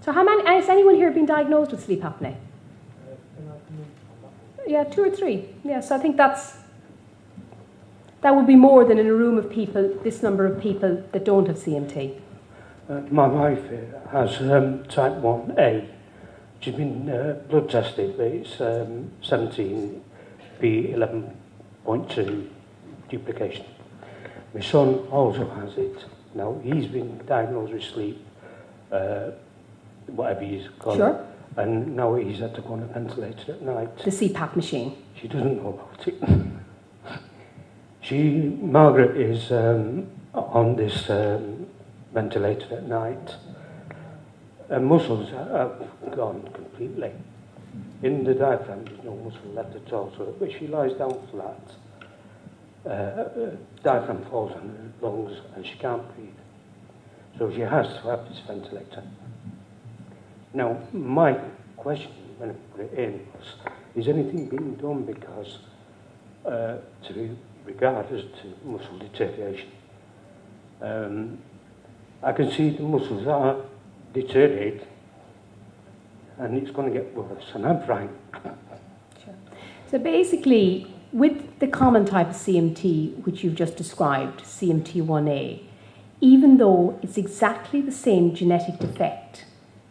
So how many, has anyone here been diagnosed with sleep apnea? Yeah, 2 or 3. Yeah, so I think that would be more than in a room of people, this number of people that don't have CMT. My wife has type 1A. She's been blood tested, but it's 17p11.2 duplication. My son also has it. Now, he's been diagnosed with sleep, whatever he's called. Sure. And now he's had to go on a ventilator at night. The CPAP machine. She doesn't know about it. Margaret is on this ventilator at night. Her muscles have gone completely. In the diaphragm, there's no muscle left at all. So if she lies down flat, diaphragm falls on her lungs and she can't breathe. So she has to have this ventilator. Now, my question when I put it in was, is anything being done because to regard as to muscle deterioration? I can see the muscles are deteriorating and it's going to get worse, and I'm frightened. Sure. So basically, with the common type of CMT, which you've just described, CMT1A, even though it's exactly the same genetic defect,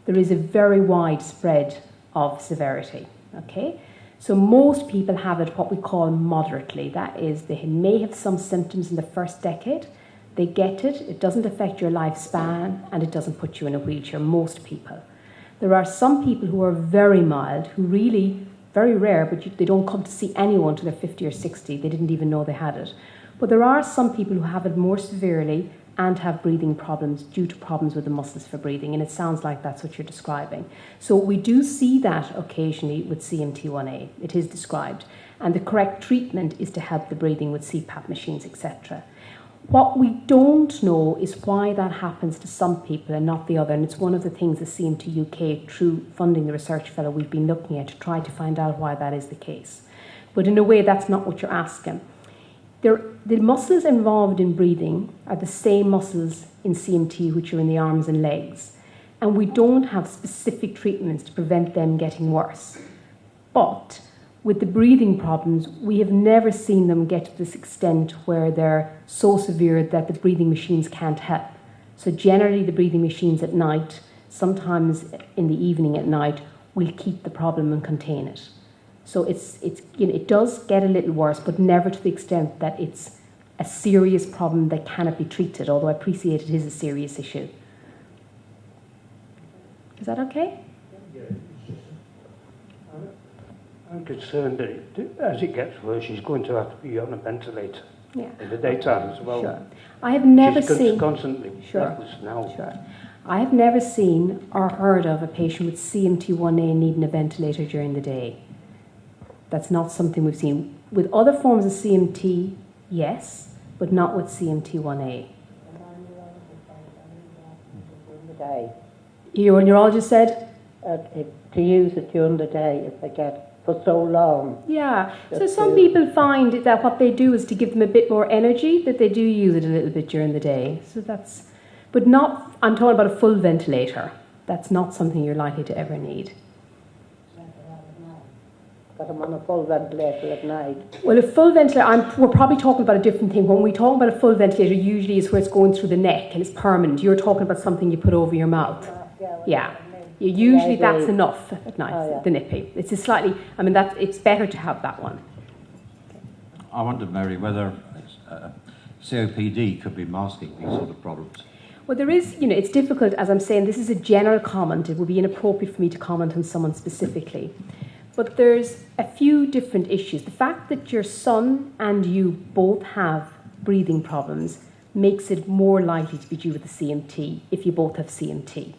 there is a very wide spread of severity, okay? So most people have it what we call moderately. That is, they may have some symptoms in the first decade, they get it, it doesn't affect your lifespan, and it doesn't put you in a wheelchair, most people. There are some people who are very mild, who really, very rare, but they don't come to see anyone till they're 50 or 60, they didn't even know they had it. But there are some people who have it more severely and have breathing problems due to problems with the muscles for breathing, and it sounds like that's what you're describing. So we do see that occasionally with CMT1A, it is described, and the correct treatment is to help the breathing with CPAP machines, etc. What we don't know is why that happens to some people and not the other, and it's one of the things the CMT UK, through funding the research fellow, we've been looking at to try to find out why that is the case. But in a way, that's not what you're asking. The muscles involved in breathing are the same muscles in CMT which are in the arms and legs, and we don't have specific treatments to prevent them getting worse. But with the breathing problems, we have never seen them get to this extent where they're so severe that the breathing machines can't help. So generally the breathing machines at night, sometimes in the evening at night, will keep the problem and contain it. So it does get a little worse, but never to the extent that it's a serious problem that cannot be treated, although I appreciate it is a serious issue. Is that okay? Yeah, I'm concerned that as it gets worse, she's going to have to be on a ventilator in the daytime as well. Sure. I have never she's seen... constantly breathless now. Sure. I have never seen or heard of a patient with CMT1A needing a ventilator during the day. That's not something we've seen. With other forms of CMT, yes, but not with CMT1A. Your neurologist said? To use it during the day if they get for so long. Yeah, so some people find that what they do is to give them a bit more energy, that they do use it a little bit during the day. So that's, but not, I'm talking about a full ventilator. That's not something you're likely to ever need. But I'm on a full ventilator at night. Well, a full ventilator, we're probably talking about a different thing. When we talk about a full ventilator, usually is where it's going through the neck and it's permanent. You're talking about something you put over your mouth. Yeah. Usually that's enough at night, the nippy. It's a slightly, I mean, it's better to have that one. I wondered, Mary, whether COPD could be masking these sort of problems. Well, there is, it's difficult, as I'm saying, this is a general comment. It would be inappropriate for me to comment on someone specifically. But there's a few different issues. The fact that your son and you both have breathing problems makes it more likely to be due to the CMT if you both have CMT.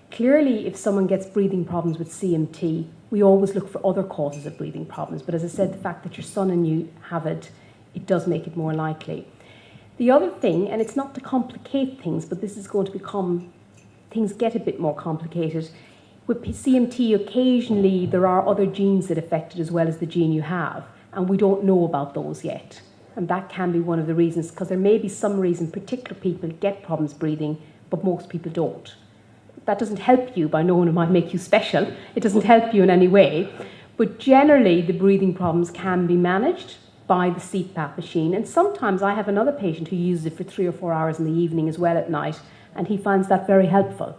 Clearly, if someone gets breathing problems with CMT, we always look for other causes of breathing problems. But as I said, the fact that your son and you have it, it does make it more likely. The other thing, and it's not to complicate things, but this is going to become, things get a bit more complicated. With CMT, occasionally there are other genes that affect it as well as the gene you have, and we don't know about those yet. And that can be one of the reasons, because there may be some reason particular people get problems breathing, but most people don't. that doesn't help you by knowing it might make you special. It doesn't help you in any way. But generally, the breathing problems can be managed by the CPAP machine. And sometimes I have another patient who uses it for 3 or 4 hours in the evening as well at night, and he finds that very helpful.